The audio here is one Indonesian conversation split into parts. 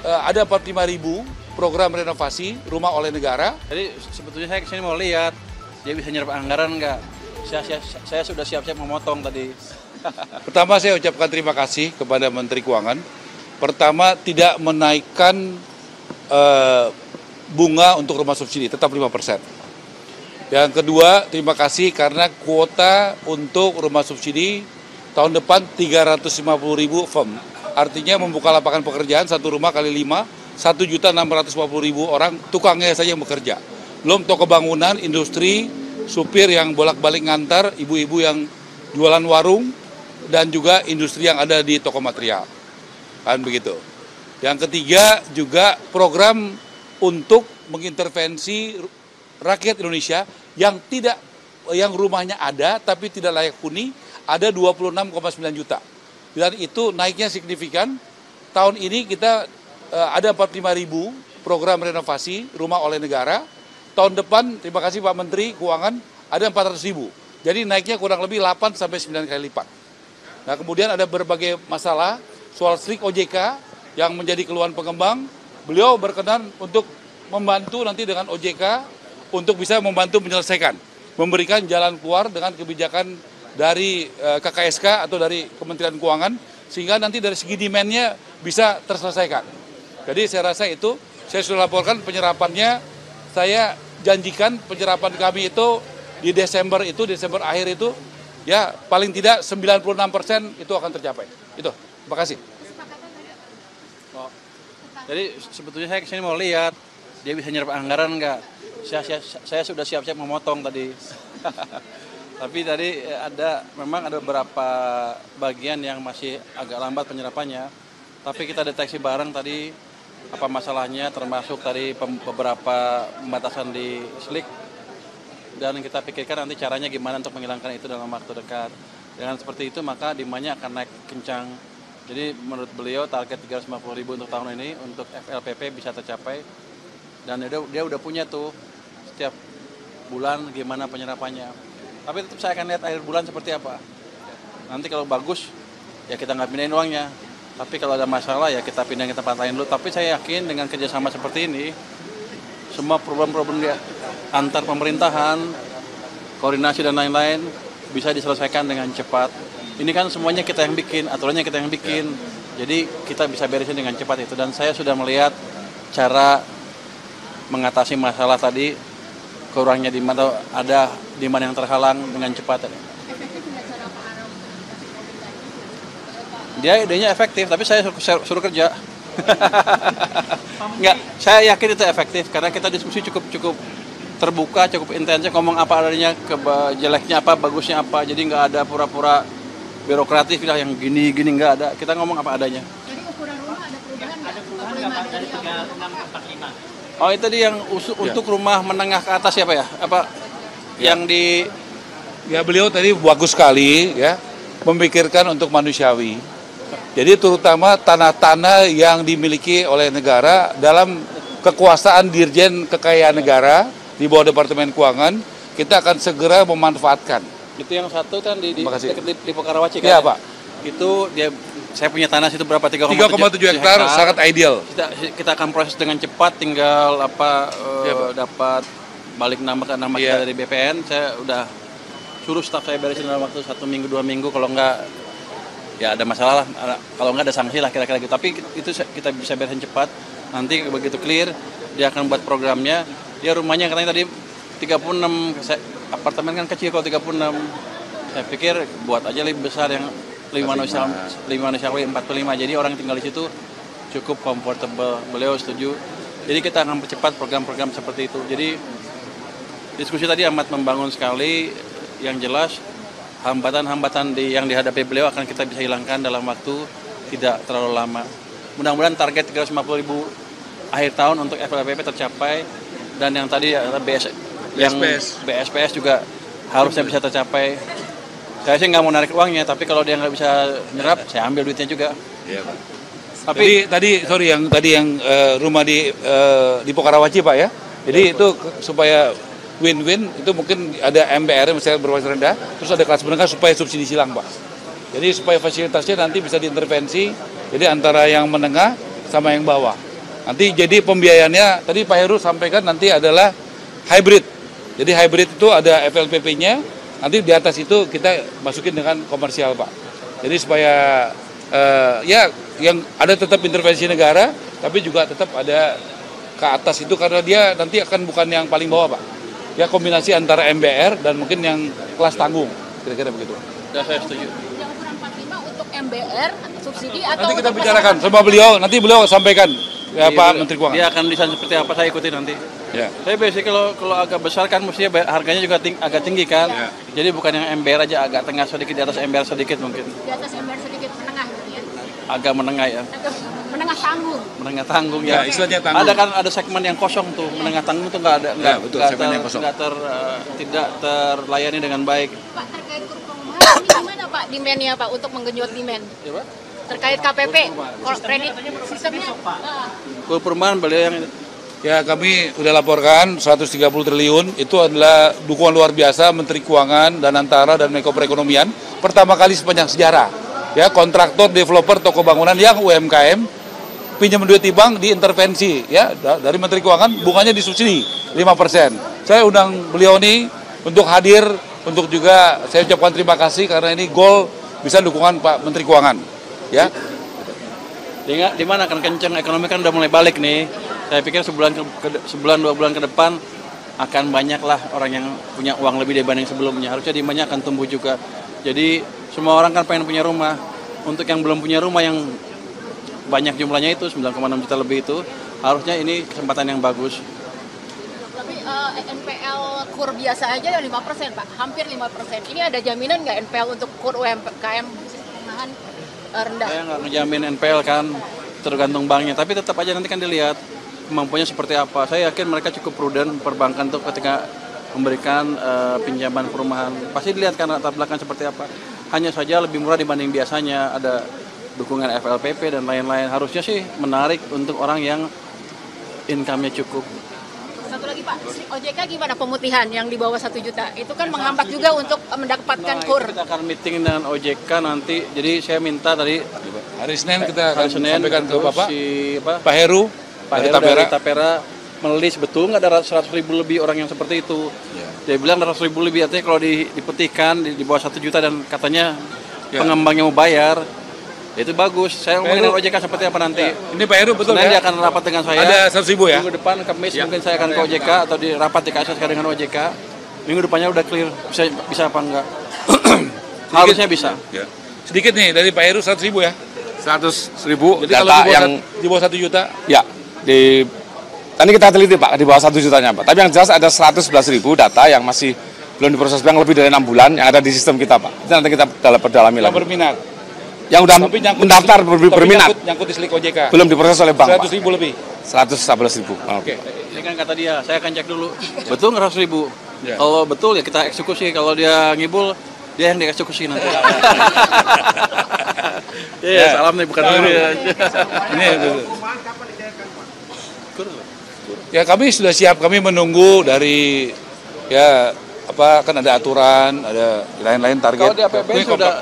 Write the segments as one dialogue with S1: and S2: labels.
S1: ada 45.000 program renovasi rumah oleh negara.
S2: Jadi sebetulnya saya kesini mau lihat dia bisa nyerap anggaran nggak. Saya sudah siap-siap memotong tadi.
S1: Pertama saya ucapkan terima kasih kepada Menteri Keuangan. Pertama tidak menaikkan bunga untuk rumah subsidi, tetap 5%. Yang kedua terima kasih karena kuota untuk rumah subsidi tahun depan 350.000 firm. Artinya membuka lapangan pekerjaan satu rumah kali 5, 1.650.000 orang tukangnya saja yang bekerja. Belum toko bangunan, industri, supir yang bolak-balik ngantar, ibu-ibu yang jualan warung, dan juga industri yang ada di toko material. Kan begitu. Yang ketiga juga program untuk mengintervensi rakyat Indonesia yang rumahnya ada tapi tidak layak huni, ada 26,9 juta. Dan itu naiknya signifikan. Tahun ini kita ada 45.000 program renovasi rumah oleh negara. Tahun depan, terima kasih Pak Menteri Keuangan, ada 400.000. Jadi naiknya kurang lebih 8 sampai 9 kali lipat. Nah, kemudian ada berbagai masalah soal strik OJK yang menjadi keluhan pengembang. Beliau berkenan untuk membantu nanti dengan OJK untuk bisa membantu menyelesaikan, memberikan jalan keluar dengan kebijakan dari KKSK atau dari Kementerian Keuangan, sehingga nanti dari segi demand-nya bisa terselesaikan. Jadi saya rasa itu, saya sudah laporkan penyerapannya, saya janjikan penyerapan kami itu di Desember akhir itu, ya paling tidak 96% itu akan tercapai. Itu, terima kasih.
S2: Jadi sebetulnya saya kesini mau lihat dia bisa nyerap anggaran nggak. Saya sudah siap-siap memotong tadi. Tapi tadi memang ada beberapa bagian yang masih agak lambat penyerapannya. Tapi kita deteksi bareng tadi apa masalahnya, termasuk tadi beberapa pembatasan di SLIK. Dan kita pikirkan nanti caranya gimana untuk menghilangkan itu dalam waktu dekat. Dengan seperti itu maka demand-nya akan naik kencang. Jadi menurut beliau target 350.000 untuk tahun ini untuk FLPP bisa tercapai. Dan dia udah punya tuh setiap bulan gimana penyerapannya. Tapi tetap saya akan lihat akhir bulan seperti apa. Nanti kalau bagus, ya kita nggak pindahin uangnya. Tapi kalau ada masalah, ya kita pindahin ke tempat lain dulu. Tapi saya yakin dengan kerjasama seperti ini, semua problem-problem antar pemerintahan, koordinasi dan lain-lain, bisa diselesaikan dengan cepat. Ini kan semuanya kita yang bikin, aturannya kita yang bikin. Jadi kita bisa beresin dengan cepat itu. Dan saya sudah melihat cara mengatasi masalah tadi, kurangnya demand atau ada demand yang terhalang dengan cepat. Dia idenya efektif, tapi saya suruh kerja. Enggak, saya yakin itu efektif karena kita diskusi cukup terbuka, cukup intensif, ngomong apa adanya, jeleknya apa, bagusnya apa. Jadi nggak ada pura-pura birokratif lah yang gini nggak ada. Kita ngomong apa adanya.
S3: Jadi ukuran rumah ada perubahan nggak? Ada perubahan nggak dari 36 ke 45?
S2: Oh itu tadi yang untuk rumah menengah ke atas ya Pak ya? Apa yang di...
S1: Ya beliau tadi bagus sekali ya, memikirkan untuk manusiawi. Jadi terutama tanah-tanah yang dimiliki oleh negara dalam kekuasaan Dirjen Kekayaan Negara di bawah Departemen Keuangan, kita akan segera memanfaatkan.
S2: Itu yang satu kan di Pokarawaci kan?
S1: Iya Pak.
S2: Itu saya punya tanah situ berapa? 3,7
S1: hektar, sangat ideal.
S2: Kita akan proses dengan cepat, tinggal dapat balik nama kita dari BPN. Saya udah suruh staf saya beresin dalam waktu 1 minggu 2 minggu, kalau enggak ya ada masalah lah, kalau enggak ada sanksi lah kira-kira gitu. Tapi itu kita bisa beresin cepat. Nanti begitu clear dia akan buat programnya. Dia rumahnya katanya tadi 36, apartemen kan kecil kalau 36. Saya pikir buat aja lebih besar yang 5 manusiawi 45. Jadi orang tinggal di situ cukup comfortable. Beliau setuju. Jadi kita akan percepat program-program seperti itu. Jadi diskusi tadi amat membangun sekali. Yang jelas hambatan-hambatan yang dihadapi beliau akan kita bisa hilangkan dalam waktu tidak terlalu lama. Mudah-mudahan target 350.000 akhir tahun untuk FLPP tercapai. Dan yang tadi BSPS juga harusnya bisa tercapai. Saya sih nggak mau narik uangnya, tapi kalau dia nggak bisa nyerap, saya ambil duitnya juga.
S1: Iya Pak. Tapi tadi yang rumah di Pokarawaci Pak ya. Jadi itu supaya win-win, itu mungkin ada MBR misalnya berbasis rendah, terus ada kelas menengah supaya subsidi silang Pak. Jadi supaya fasilitasnya nanti bisa diintervensi, jadi antara yang menengah sama yang bawah. Nanti jadi pembiayaannya, tadi Pak Heru sampaikan nanti adalah hybrid. Jadi hybrid itu ada FLPP-nya, nanti di atas itu kita masukin dengan komersial Pak. Jadi supaya ya yang ada tetap intervensi negara, tapi juga tetap ada ke atas itu karena dia nanti akan bukan yang paling bawah Pak. Ya kombinasi antara MBR dan mungkin yang kelas tanggung, kira-kira begitu.
S2: Ya, saya setuju.
S3: Yang ukuran 45 untuk MBR subsidi atau
S1: Nanti kita
S3: untuk
S1: bicarakan sama beliau, nanti beliau sampaikan ya
S2: Iya,
S1: Pak Menteri Keuangan.
S2: Dia akan desain seperti apa, saya ikuti nanti.
S1: Ya.
S2: Saya biasanya kalau agak besar kan mestinya harganya juga agak tinggi kan.
S1: Ya.
S2: Jadi bukan yang MBR aja, agak tengah sedikit, di atas MBR sedikit mungkin.
S3: di atas MBR sedikit menengah gitu ya.
S2: Agak menengah ya.
S3: Menengah tanggung.
S2: Menengah tanggung
S1: Ya,
S2: ya.
S1: istilahnya tanggung.
S2: Ada kan ada segmen yang kosong tuh, menengah tanggung tuh nggak ada,
S1: Ya, betul, segmen yang kosong.
S2: tidak terlayani dengan baik.
S3: Pak, terkait kur perumahan ini gimana Pak demand-nya Pak untuk menggenjot demand?
S2: Ya, Pak?
S3: Terkait KPP, kredit sistemnya.
S2: Kur perumahan beliau yang
S1: Ya kami sudah laporkan 130 triliun itu adalah dukungan luar biasa Menteri Keuangan dan Antara dan Menko Perekonomian pertama kali sepanjang sejarah. Ya kontraktor, developer, toko bangunan yang UMKM pinjam duit di bank diintervensi ya dari Menteri Keuangan bunganya disubsidi 5%. Saya undang beliau ini untuk hadir untuk juga saya ucapkan terima kasih karena ini goal bisa dukungan Pak Menteri Keuangan ya.
S2: di mana kan kenceng ekonomi kan udah mulai balik nih. Saya pikir sebulan 2 bulan ke depan akan banyaklah orang yang punya uang lebih dibanding sebelumnya. Harusnya demandnya akan tumbuh juga. Jadi semua orang kan pengen punya rumah. Untuk yang belum punya rumah yang banyak jumlahnya itu 9,6 juta lebih itu harusnya ini kesempatan yang bagus.
S3: Tapi NPL kur biasa aja 5% Pak, hampir 5%. Ini ada jaminan nggak NPL untuk kur UMKM perumahan rendah?
S2: Saya nggak ngejamin NPL kan, tergantung banknya. Tapi tetap aja nanti kan dilihat kemampuannya seperti apa. Saya yakin mereka cukup prudent perbankan tuh ketika memberikan pinjaman perumahan. Pasti dilihat kan latar belakang seperti apa. Hanya saja lebih murah dibanding biasanya. Ada dukungan FLPP dan lain-lain. Harusnya sih menarik untuk orang yang income-nya cukup.
S3: Satu lagi Pak, OJK gimana pemutihan yang di bawah 1 juta? Itu kan menghambat juga untuk mendapatkan
S2: Nah,
S3: kur.
S2: itu kita akan meeting dengan OJK nanti. Jadi saya minta tadi
S1: Hari Senin kita akan
S2: hari Senin
S1: sampaikan ke
S2: terus
S1: Bapak
S2: Pak
S1: Pak Heru dari
S2: Heru dari
S1: Tapera.
S2: Tapera melis betul nggak ada 100.000 lebih orang yang seperti itu. Dia bilang ada 100.000 lebih, artinya kalau diputihkan di bawah 1 juta dan katanya pengembangnya mau bayar, itu bagus. Saya ngomongin dengan OJK seperti apa nanti.
S1: Ini Pak Heru betul
S2: Senin dia
S1: ya?
S2: akan rapat dengan saya.
S1: Ada 100.000 ya?
S2: Minggu depan Kamis mungkin saya akan ke OJK atau di rapat di KSSK dengan OJK. Minggu depannya udah clear bisa apa enggak. Harusnya bisa.
S1: Ya. Sedikit nih dari Pak Heru 100.000 ya?
S4: 100.000
S1: Jadi kalau
S4: data
S1: di bawah,
S4: yang
S1: di bawah 1 juta,
S4: ya di tadi kita teliti Pak di bawah 1 jutanya Pak. Tapi yang jelas ada 111.000 data yang masih belum diproses bank lebih dari 6 bulan yang ada di sistem kita Pak. Itu nanti kita perdalami
S1: yang
S4: lagi.
S1: berminat.
S4: Yang udah
S1: Tapi nyangkut
S4: mendaftar berminat
S1: nyangkut di Slik OJK.
S4: belum diproses oleh bank Pak.
S1: 100.000 lebih.
S4: 111.000.
S1: Oke.
S2: Ini kan kata dia, saya akan cek dulu. Betul nggak 100.000?
S1: Ya.
S2: Kalau betul ya kita eksekusi. Kalau dia ngibul, dia yang dieksekusi nanti. Iya, salam nih bukan dulu ya.
S1: Ini ya kami sudah siap, kami menunggu dari ya apa kan ada aturan, ada lain-lain target.
S2: Kalau di APBN
S1: Ini
S2: sudah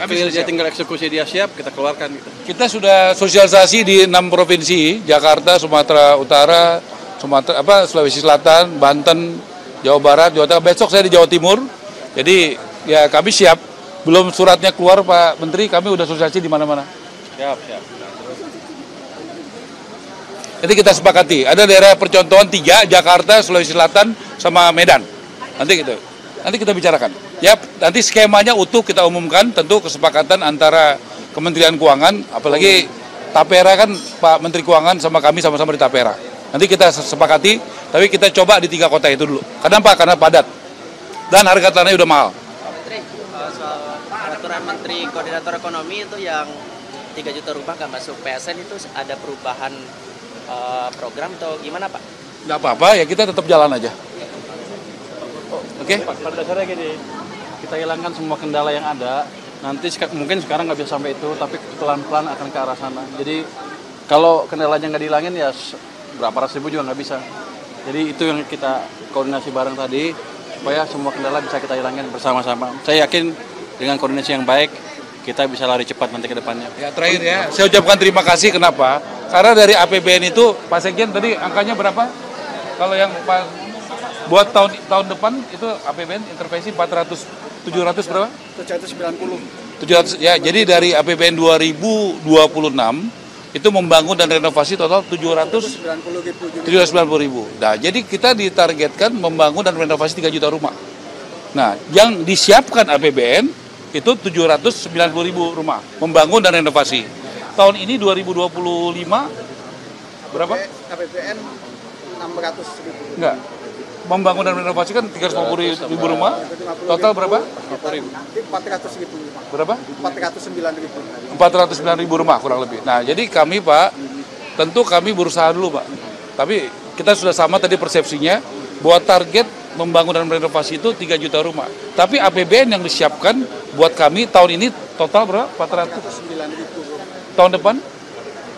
S1: Kami
S2: clear,
S1: sudah
S2: dia
S1: siap.
S2: tinggal eksekusi, dia siap, kita keluarkan gitu.
S1: Kita sudah sosialisasi di 6 provinsi, Jakarta, Sumatera Utara, Sulawesi Selatan, Banten, Jawa Barat, Jawa Tengah. Besok saya di Jawa Timur. Jadi ya kami siap. Belum suratnya keluar Pak Menteri, kami udah sosialisasi di mana-mana.
S2: Siap.
S1: Jadi kita sepakati, ada daerah percontohan 3, Jakarta, Sulawesi Selatan, sama Medan. Nanti kita bicarakan. Ya, nanti skemanya utuh kita umumkan, tentu kesepakatan antara Kementerian Keuangan, apalagi Tapera kan Pak Menteri Keuangan sama kami sama-sama di Tapera. Nanti kita sepakati, tapi kita coba di 3 kota itu dulu. Kenapa? Karena padat. Dan harga tanahnya udah mahal.
S5: Soal peraturan Menteri Koordinator Ekonomi itu yang 3 juta rumah nggak masuk PSN itu ada perubahan program atau gimana Pak?
S1: Nggak apa-apa, ya kita tetap jalan aja. Oke?
S2: Pada dasarnya gini, kita hilangkan semua kendala yang ada. Nanti mungkin sekarang nggak bisa sampai itu, tapi pelan-pelan akan ke arah sana. Jadi kalau kendalanya nggak dihilangin ya berapa ratus ribu juga nggak bisa. Jadi itu yang kita koordinasi bareng tadi, supaya semua kendala bisa kita hilangin bersama-sama. Saya yakin dengan koordinasi yang baik, kita bisa lari cepat nanti ke depannya.
S1: Ya terakhir ya, saya ucapkan terima kasih. Kenapa? Karena dari APBN itu, Pak Sekjen tadi angkanya berapa? Kalau yang buat tahun depan itu APBN intervensi 700 berapa?
S6: 790.
S1: 700 ya. Jadi dari APBN 2026 itu membangun dan renovasi total 790.000. Nah, jadi kita ditargetkan membangun dan renovasi 3 juta rumah. Nah, yang disiapkan APBN itu 790.000 rumah, membangun dan renovasi. Tahun ini 2025 berapa?
S6: APBN 600.000.
S1: Enggak. Membangun dan renovasi kan 350.000 rumah. Total berapa?
S6: 400.000.
S1: Berapa?
S6: 409.000.
S1: 409.000 rumah kurang lebih. Nah, jadi kami Pak, tentu kami berusaha dulu Pak. Tapi kita sudah sama tadi persepsinya, bahwa target membangun dan renovasi itu 3 juta rumah. Tapi APBN yang disiapkan buat kami tahun ini total berapa?
S6: 409.000.
S1: Tahun depan?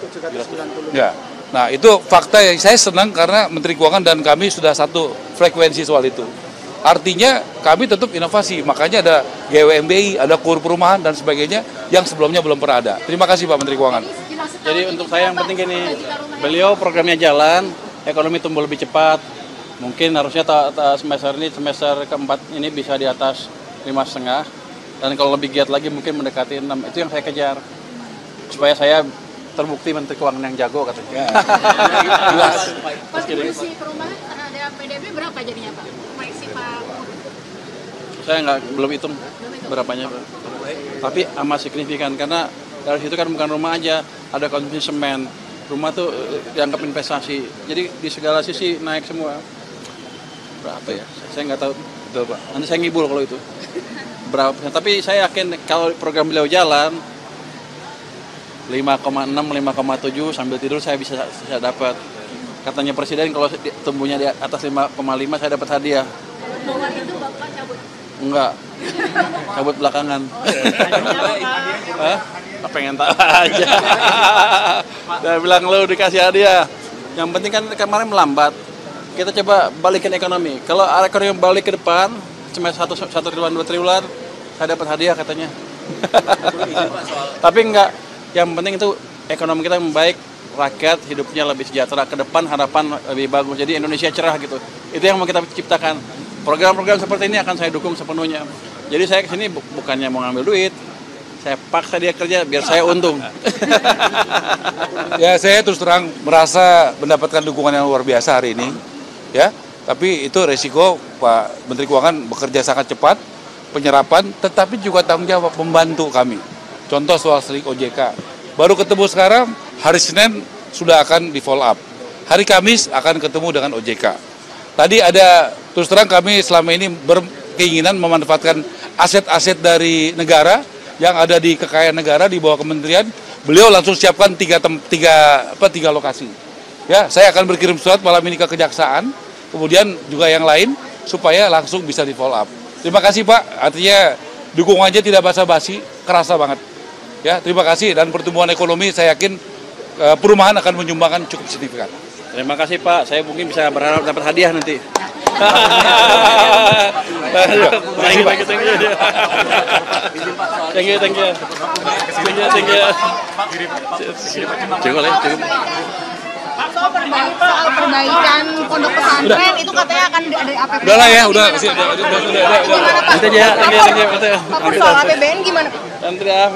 S6: 790.
S1: Ya. Nah, itu fakta yang saya senang karena Menteri Keuangan dan kami sudah satu frekuensi soal itu. Artinya kami tetap inovasi, makanya ada GWMBI, ada KUR perumahan dan sebagainya yang sebelumnya belum pernah ada. Terima kasih Pak Menteri Keuangan.
S2: Jadi untuk saya yang penting gini, beliau programnya jalan, ekonomi tumbuh lebih cepat. Mungkin harusnya semester keempat ini bisa di atas 5,5, dan kalau lebih giat lagi mungkin mendekati 6. Itu yang saya kejar supaya saya terbukti Menteri Keuangan yang jago katanya.
S3: Kontribusi perumahan terhadap PDB berapa jadinya Pak? Proyeksi Pak?
S2: Saya belum hitung berapanya, tapi amat signifikan karena dari situ kan bukan rumah aja, ada konsumsi semen. Rumah tuh dianggap investasi, jadi di segala sisi naik semua. Berapa ya? Saya nggak tahu, betul Pak. Nanti saya ngibul kalau itu. Berapa? Tapi saya yakin kalau program beliau jalan 5,6, 5,7 sambil tidur saya bisa dapat. Katanya Presiden kalau tumbuhnya di atas 5,5 saya dapat hadiah.
S3: Bahwa itu Bapak cabut?
S2: Enggak. Cabut belakangan. Hah? Pengen tahu aja. Dia bilang lo dikasih hadiah. Yang penting kan kemarin melambat. Kita coba balikin ekonomi. Kalau ekonomi balik ke depan, cuma 1 triliun 2 triliun, saya dapat hadiah katanya. Tapi enggak. Yang penting itu ekonomi kita membaik, rakyat hidupnya lebih sejahtera, ke depan harapan lebih bagus. Jadi Indonesia cerah gitu. Itu yang mau kita ciptakan. Program-program seperti ini akan saya dukung sepenuhnya. Jadi saya kesini bukannya mau ngambil duit, saya paksa dia kerja biar saya untung.
S1: Ya, saya terus terang merasa mendapatkan dukungan yang luar biasa hari ini. Ya, tapi itu resiko Pak Menteri Keuangan bekerja sangat cepat, penyerapan, tetapi juga tanggung jawab membantu kami. Contoh soal SLIK OJK. Baru ketemu sekarang, hari Senin sudah akan di follow up. Hari Kamis akan ketemu dengan OJK. Tadi ada, terus terang kami selama ini berkeinginan memanfaatkan aset-aset dari negara yang ada di kekayaan negara di bawah kementerian. Beliau langsung siapkan tiga lokasi. Ya, saya akan berkirim surat malam ini ke Kejaksaan, kemudian juga yang lain, supaya langsung bisa di follow up. Terima kasih Pak, artinya dukungannya tidak basa-basi, kerasa banget. Ya, terima kasih, dan pertumbuhan ekonomi saya yakin perumahan akan menyumbangkan cukup signifikan.
S2: Terima kasih Pak, saya mungkin bisa berharap dapat hadiah nanti. Thank you.
S3: Soal perbaikan pondok pesantren itu katanya akan ada APBN.
S1: Udah lah ya, udah.
S3: Gimana Pak?
S2: Nanti aja, thank you.
S3: Pak, soal APBN gimana Pak?
S2: Nanti ya,